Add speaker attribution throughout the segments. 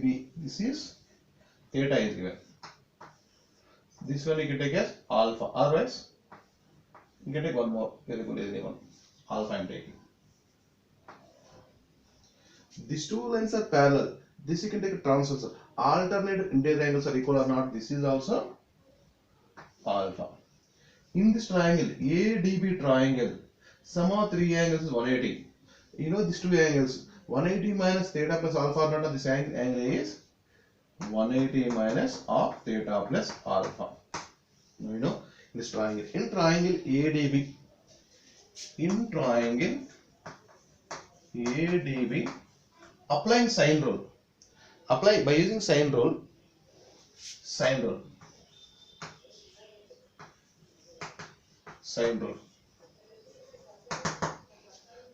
Speaker 1: AB. This is theta is given. This one you can take as alpha. Otherwise, you can take one more variable is given. Alpha I am taking. These two lines are parallel. This you can take a transversal. Alternate interior angles are equal or not. This is also alpha. In this triangle, ADB triangle, sum of three angles is 180. You know these two angles. 180 minus theta plus alpha or not. This angle is 180 minus of theta plus alpha. Now you know this triangle. In triangle ADB, applying sine rule. Apply by using sine rule.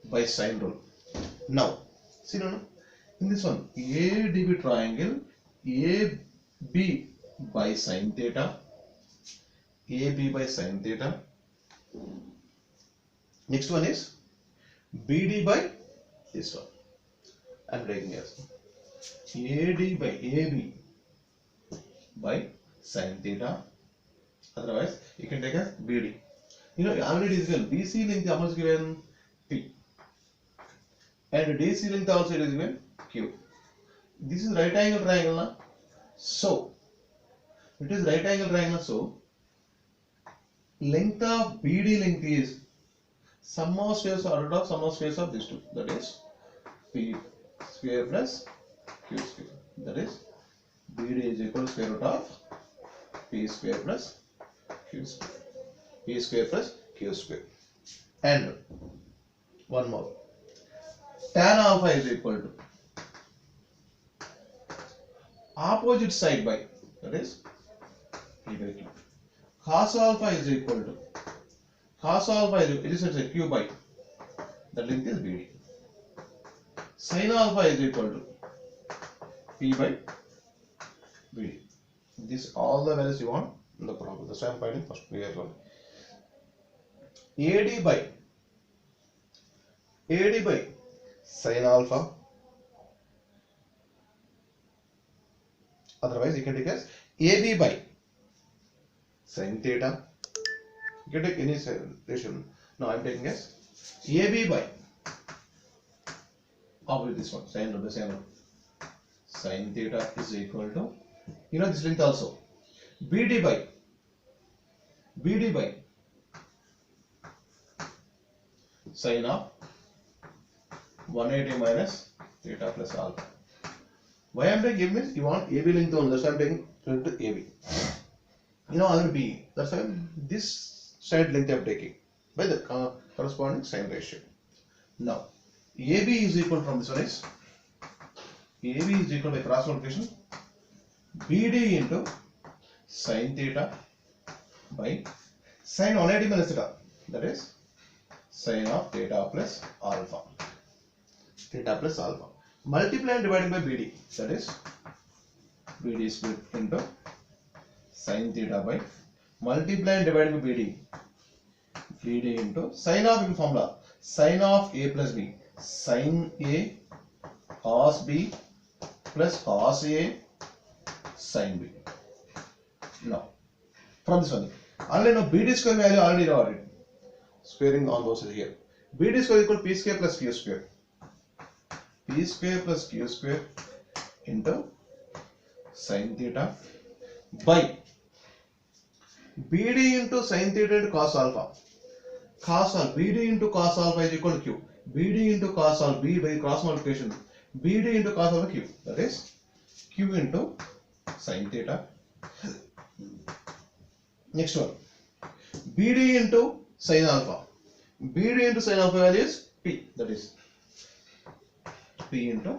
Speaker 1: By sine rule. Now, see now, in this one, ADB triangle, AB by sine theta, Next one is BD by this one. I am taking as AD by AB by sine theta. Otherwise, you can take as BD. You know, already it is given. BC length how much given? P. And DC length also it is given Q. This is right angle triangle na? So it is right angle triangle. So length of BD length is sum of squares or root of sum of squares of these two. That is P square plus Q square. That is BD is equal to square root of P square plus Q square. P square plus Q square. And one more. Tan alpha is equal to opposite side by, that is P by Q. Cos alpha is equal to it is a Q by, that length is BD. Sin alpha is equal to P by BD. This all the values you want in the problem. That's why I am finding first clear one. AD by sin alpha. Otherwise, you can take as AB by sin theta. You can take any relation. Now I am taking as AB by with this one sin theta is equal to, you know this length also, BD by sin of 180 minus theta plus alpha. Why I am taking means you want AB length only. That's why I am taking to AB. You know other B. That's why this side length I am taking by the corresponding sine ratio. Now AB is equal from this one is AB is equal by cross multiplication BD into sin theta by sin 180 minus theta, that is sin of theta plus alpha. Multiply and divided by BD, that is BD split into sin theta by multiply and divided by BD into sin of in formula sin of A plus B, sin A cos B plus cos A sin B. Now from this one already know BD square value already know it. Squaring all those here. BD square equal P square plus Q square. P square plus Q square into sin theta by BD into sin theta into cos alpha. BD into cos alpha is equal to Q. BD into cos alpha, B by cross multiplication. BD into cos alpha Q. That is Q into sin theta. Next one. BD into sin alpha. BD into sin alpha value is P. That is P into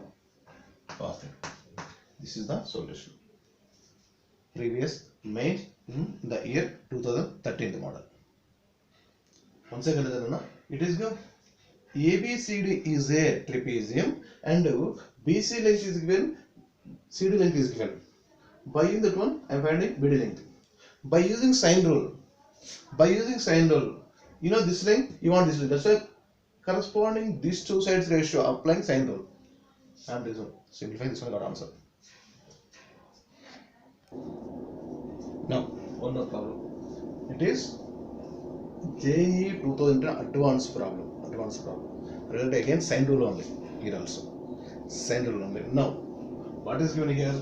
Speaker 1: cos theta. This is the solution. Previous made in the year 2013 model. Once again, it is given ABCD is a trapezium and BC length is given, CD length is given. By using that one, I am finding BD length. By using sine rule, you know this length, you want this length. That's why corresponding these two sides ratio applying sine rule. And this one, simplify this one, got answer. Now, one more problem. It is JEE 2000 advanced problem. Related again sine rule only. Here also. Sine rule only. Now, what is given here?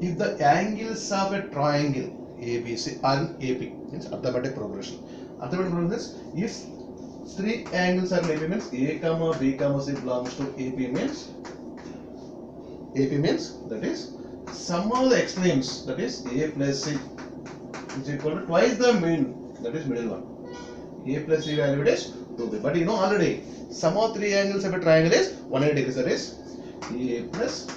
Speaker 1: If the angles of a triangle ABC and AP means arithmetic progression. Arithmetic progression is if three angles are AP means A comma B comma C belongs to AP means that is sum of the extremes, that is A plus C is equal to twice the mean, that is middle one. A plus C value is 2B. But you know already sum of three angles of a triangle is 180 degrees, that is A plus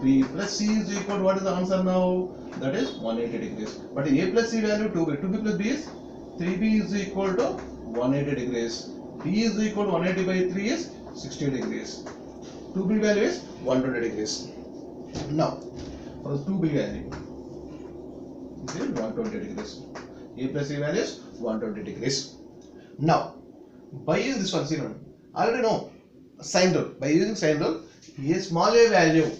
Speaker 1: B plus C is equal to what is the answer now? That is 180 degrees. But A plus C value 2B. 2B plus B is 3B is equal to 180 degrees. B is equal to 180 by 3 is 60 degrees. 2B value is 120 degrees. Now, for the 2B value, this is 120 degrees. A plus C value is 120 degrees. Now, by using this one, see, already know sine rule. By using sine rule, a small a value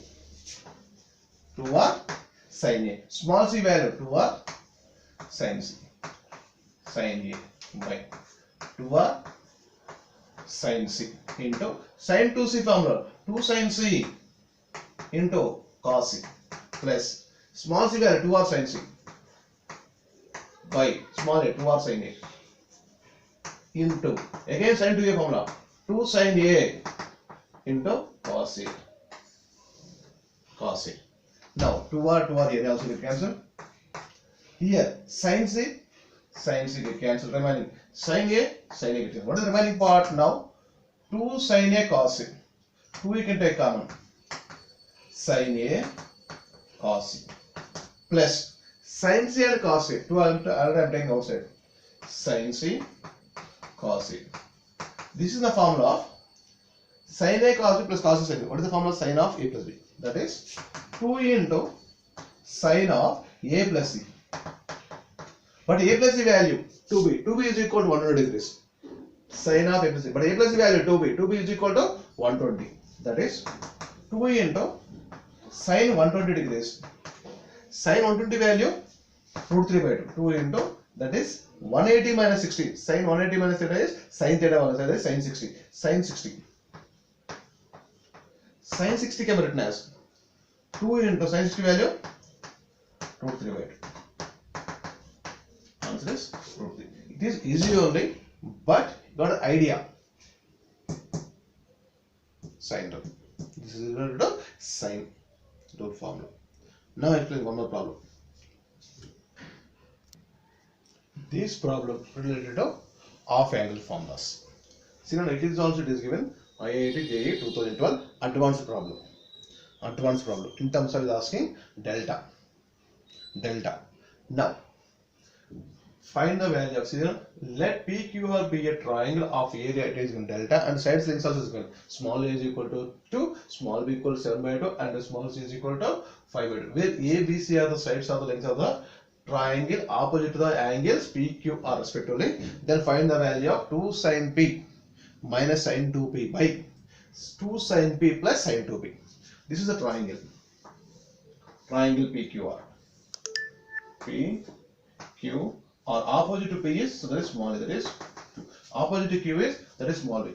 Speaker 1: to our sine A, small c value to our sine C, sine A by to our sine C into sine 2c formula, 2 sine C into cos C plus small c value 2 our sine C by small a 2 our sine A into again sine 2a formula 2 sine A into cos A. Now 2r here also get cancelled. Here sine C get cancelled. Remaining sine A get cancelled. What is the remaining part now? 2 sine A cos A. 2 you can take common. Sine A cos C plus sine C and cos A. 2 already I am taking outside. Sine C cos A. This is the formula of sine A cos B plus cos A sine B. What is the formula of sine of A plus B? That is 2 into sine of A plus C. But A plus C value 2B. 2B is equal to 100 degrees. Sine of A plus C. But A plus C value 2B. 2B is equal to 120. That is 2 into sine 120 degrees. Sine 120 value root 3 by 2. 2 into that is 180 minus 60. Sine 180 minus theta is sine theta, that is sine 60. Sine 60. Sine 60 can be written as 2 into sine 60 value root 3 by 2. Answer is root 3. It is easy only, but you got an idea. Sine rule. This is equal to sine rule formula. Now I explain one more problem. This problem related to half angle formulas. See now it is also given IIT JEE 2012 advanced problem. In terms of asking delta. Now find the value of, see, let PQR be a triangle of area, it is given delta, and sides lengths also is given. Small a is equal to 2, small b equal to 7 by 2, and small c is equal to 5 by 2. Where A, B, C are the sides of the lengths of the triangle opposite to the angles PQR respectively. Then find the value of 2 sin P minus sin 2P by 2 sin P plus sin 2P. This is the triangle PQR. PQ or opposite to P is, so that is small a, that is 2. Opposite to Q is, that is small b.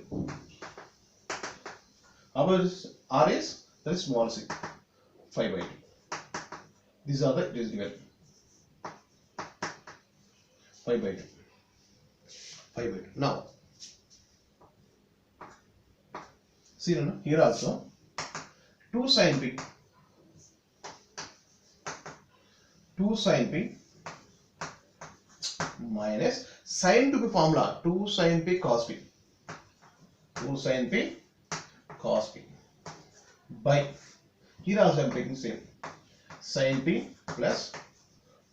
Speaker 1: Opposite R is, that is small c, 5 by 2. These are the, it is given 5 by 2. Now see here also 2 sin P minus sin 2P formula 2 sin P cos P by, here also I am taking same, sin P plus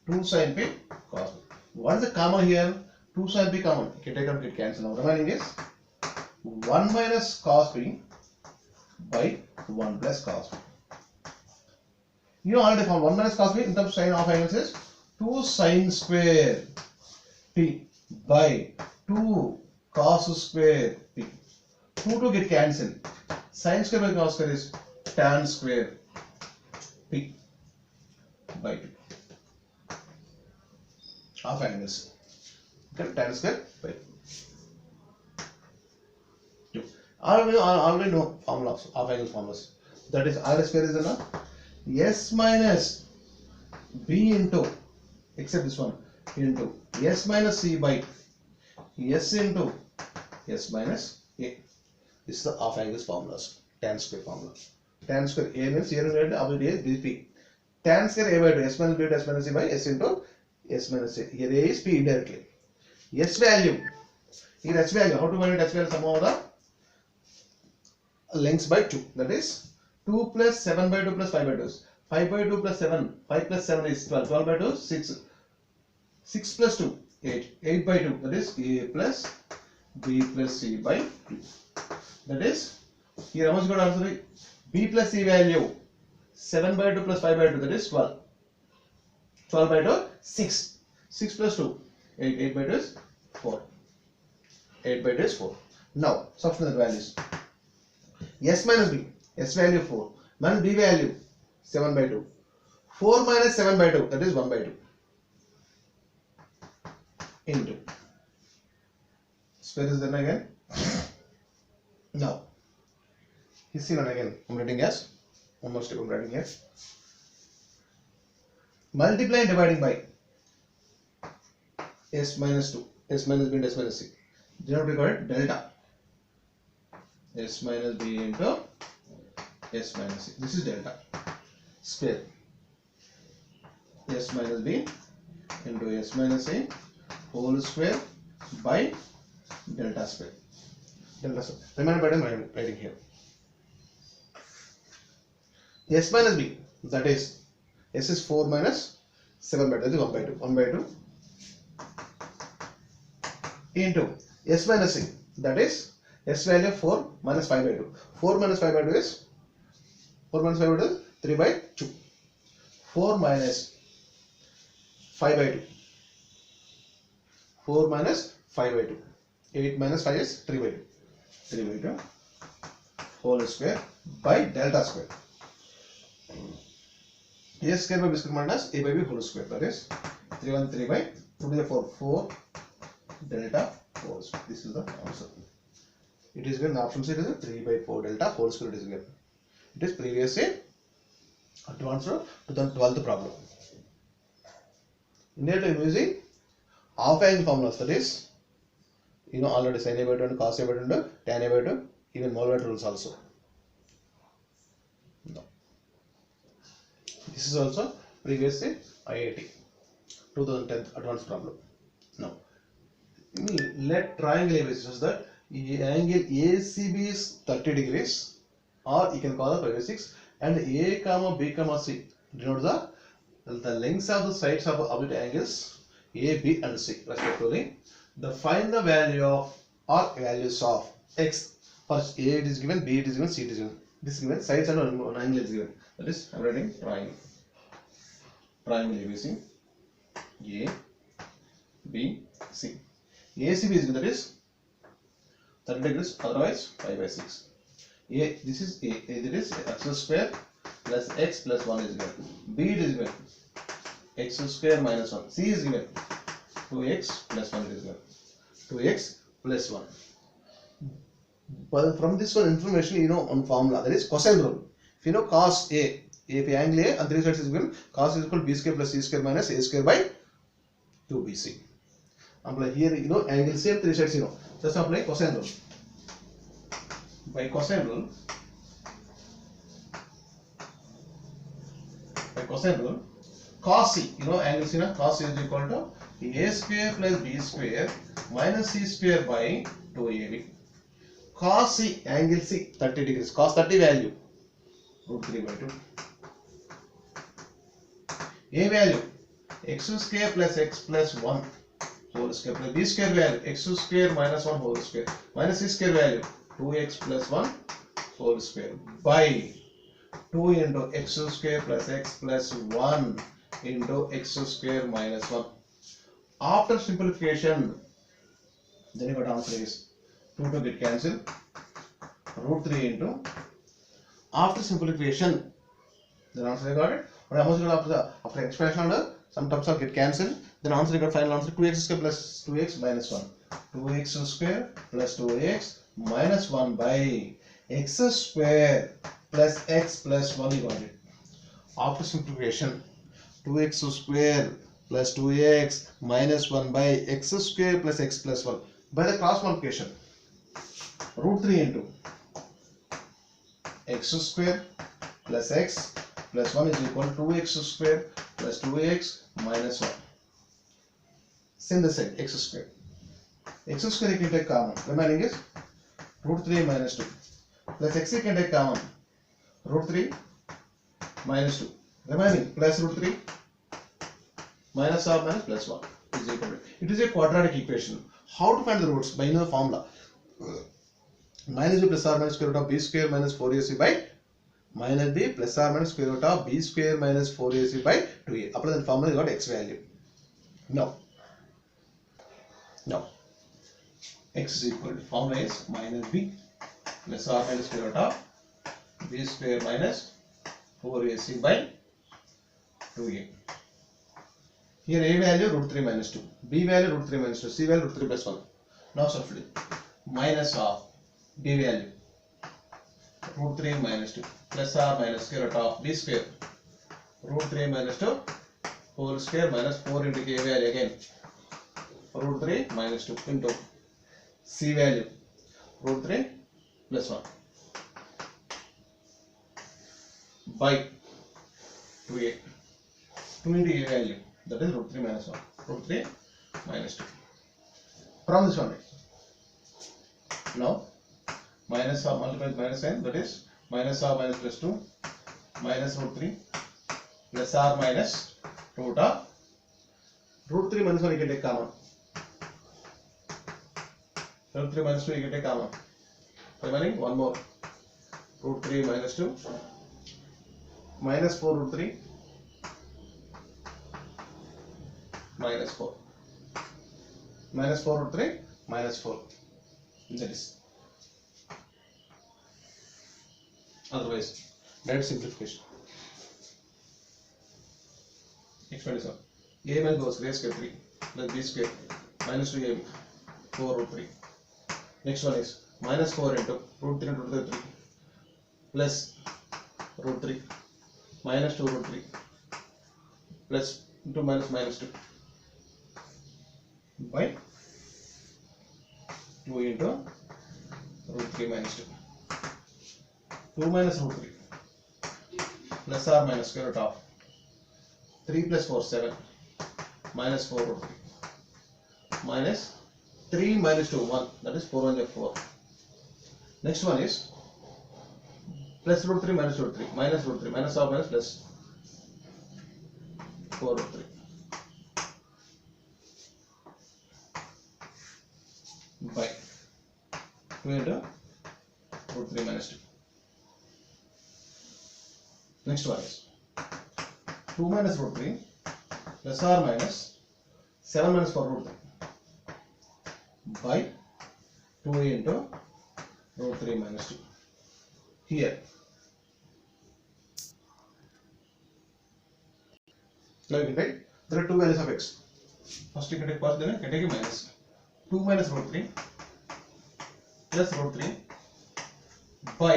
Speaker 1: 2 sin P cos P. What is the common here? 2 sin P common, you can take out, get cancel. Now remaining is 1 minus cos P by 1 plus cos P. You know already found 1 minus cos P in terms of sine of angles is 2 sin square P by 2 cos square P. 2 get cancelled. Sin square by cos square is tan square P by 2. half angles. Okay, tan square by 2. Already know formulas, half angle formulas. That is R square is enough. S minus B into, except this one, into S minus C by S into S minus A. This is the half angles formulas. Tan square formula. Tan square A means here in opposite A is BP. Tan square A by 2 S minus B into S minus C by S into S minus A. Here A is P indirectly. S value. Here S value. How to find S value? Sum of the lengths by 2. That is 2 plus 7 by 2 plus 5 by 2. 5 by 2 plus 7. 5 plus 7 is 12. 12 by 2 6. 6 plus 2 8. 8 by 2. That is A plus B plus C by 2. That is here how much got answer? B plus C value 7 by 2 plus 5 by 2. That is 12. 12 by 2 6. 6 plus 2 8. 8 by 2 is 4. 8 by 2 is 4. Now substitute the values. S minus B. S value 4. Minus B value 7 by 2. 4 minus 7 by 2. That is 1 by 2. Into. Square is then again. Now. You see one again. I'm writing as. One more step I'm writing here. Multiply and dividing by S minus 2. S minus B into S minus C. Denominator we call it delta. S minus B into S minus C. This is delta. Square. S minus B into S minus C whole square by delta square. Delta square. Remember what I am writing here. S minus B, that is S is 4 minus 7 by 2, that is 1 by 2. 1 by 2 into S minus C, that is S value of 4 minus 5 by 2. 4 minus 5 by 2 is 4 minus 5 by 2 is 3 by 2. 4 minus 5 by 2. 4 minus 5 by 2. 8 minus 5 is 3 by 2. 3 by 2 whole square by delta square. A square by B square minus A by B whole square. That is 3 1 3 by 2 to the 4 4 delta whole square. This is the answer. It is given, the option C is 3 by 4 delta whole square. It is given. It is previously advanced to the 12th problem. In here I am using half angle formulas. That is, you know already sin A by 2 and cos A by 2 and tan A by 2, even Mollett rules also. No. This is also previously IIT 2010 advanced problem. Now, let triangle AB such that angle ACB is 30 degrees, or you can call the previous 6, and A comma B comma C denote the lengths of the sides of opposite angles A, B and C respectively. Find the value of or values of x. First A it is given, B it is given, C it is given. This is given, sides and one angle is given. That is, I am writing triangle. Triangle ABC A, B, C. ACB is given, that is 30 degrees, otherwise 5 by 6. A, this is A, that is x square plus x plus 1 is given. B it is given x square minus 1. C is given 2x plus 1 is given. 2x plus 1. But from this one information, you know on formula, that is cosine rule. If you know cos A, if angle A on three sides is given, cos is equal to B square plus C square minus A square by 2BC. Apply here, you know angle C and three sides, you know. Just apply cosine rule. By cosine rule, cos C, you know angle C, na, cos C is equal to A square plus B square minus C square by 2AB. Cos C, angle C, 30 degrees, cos 30 value, root 3 by 2. A value, x square plus x plus 1 whole square plus B square value, x square minus 1 whole square minus C square value, 2x plus 1 whole square by 2 into x square plus x plus 1 into x square minus 1. After simplification, then you got answer is 2 to get cancelled, root 3 into, after simplification, then answer I got it. But after expansion, some terms are get cancelled, Then answer you got final answer 2x square plus 2x minus 1. 2x square plus 2x minus 1 by x square plus x plus 1, you got it. After simplification, 2x square plus 2x minus 1 by x square plus x plus 1. By the cross multiplication, root 3 into x square plus x plus 1 is equal to 2x square plus 2x minus 1. Same the side, x square. X square you can take common. Remaining is root 3 minus 2 plus x you can take common. Root 3 minus 2. Remaining plus root 3 minus or minus plus 1 is equal to. It is a quadratic equation. How to find the roots? By the formula. Minus b plus or minus square root of b square minus 4ac by minus b plus or minus square root of b square minus 4ac by 2a. Apply the formula, you got x value. Now x is equal to, formula is minus b plus or minus square root of b square minus 4ac by 2a. Here a value root 3 minus 2, b value root 3 minus 2, c value root 3 plus 1. Now substitute minus of b value root 3 minus 2 plus or minus square root of b square root 3 minus 2 whole square minus 4 into k value again root 3 minus 2 into c value root 3 plus 1 by 2a. 2 into a value, that is root 3 minus 1, root 3 minus 2. From this one, now minus or multiply with minus sign, that is minus or minus plus 2 minus root 3 plus or minus root of root 3 minus 1 you can take common. Root 3 minus 2 you can take common. Remaining one more. Root 3 minus 2 minus 4 root 3 minus 4 minus 4 root 3 minus 4. That is. Otherwise, direct simplification. Explanation. A minus goes square 3 plus b square minus 2ab 4 root 3. Next one is minus 4 into root 3 into root 3 plus root 3 minus 2 root 3 plus into minus 2 by 2 into root 3 minus 2. 2 minus root 3 plus or minus square root of 3 plus 4 7 minus 4 root 3 minus 3 minus 2 1, that is 4 1 4. Next one is plus root 3 minus root 3 minus root 3 minus or minus plus 4 root 3 by 2 into root 3 minus 2. Next one is 2 minus root 3 plus or minus 7 minus 4 root 3 by 2 into root 3 minus 2. Here, now you can take, there are two values of x. First you can take positive, then you can take a minus. 2 minus root 3 plus root 3 by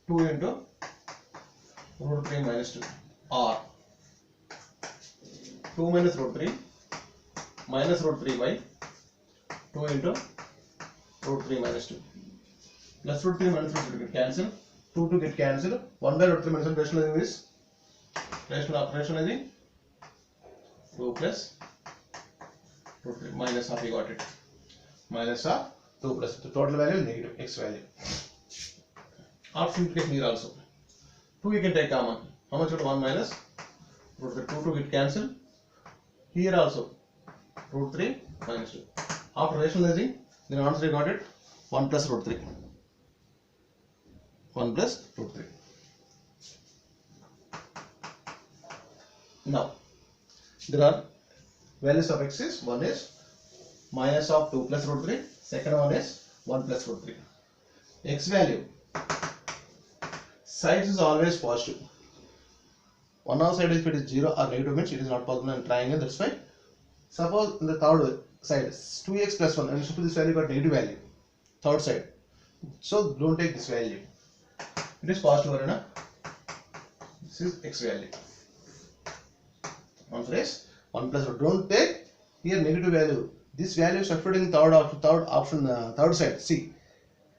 Speaker 1: 2 into root 3 minus 2 or 2 minus root 3 minus root 3 by 2 into root 3 minus 2 plus root 3 minus root 3 get cancelled, 2 to get cancelled, 1 by root 3 minus 1 rationalizing this, rationalizing 2 plus root 3 minus half, you got it, minus of 2 plus the total value is negative x value. After simplification here also 2 you can take common, how much would 1 minus root 3, 2 to get cancelled, here also root 3 minus 2. After rationalizing, then answer you got it 1 plus root 3. 1 plus root 3. Now, there are values of x is, one is minus of 2 plus root 3, second one is 1 plus root 3. X value, sides is always positive. one of side if it is 0 or negative means it is not possible in triangle. That's why suppose in the third side 2x plus 1 and suppose this value got negative value third side, so don't take this value. It is positive or not. This is x value. One phrase 1 plus 1. Don't take here negative value. This value substituting third option third side. See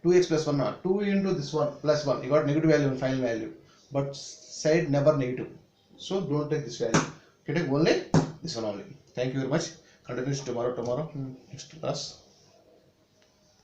Speaker 1: 2x plus 1 2 into this one plus 1 you got negative value and final value, but side never negative, so don't take this value. You take only this one only. Thank you very much. Continues tomorrow next class.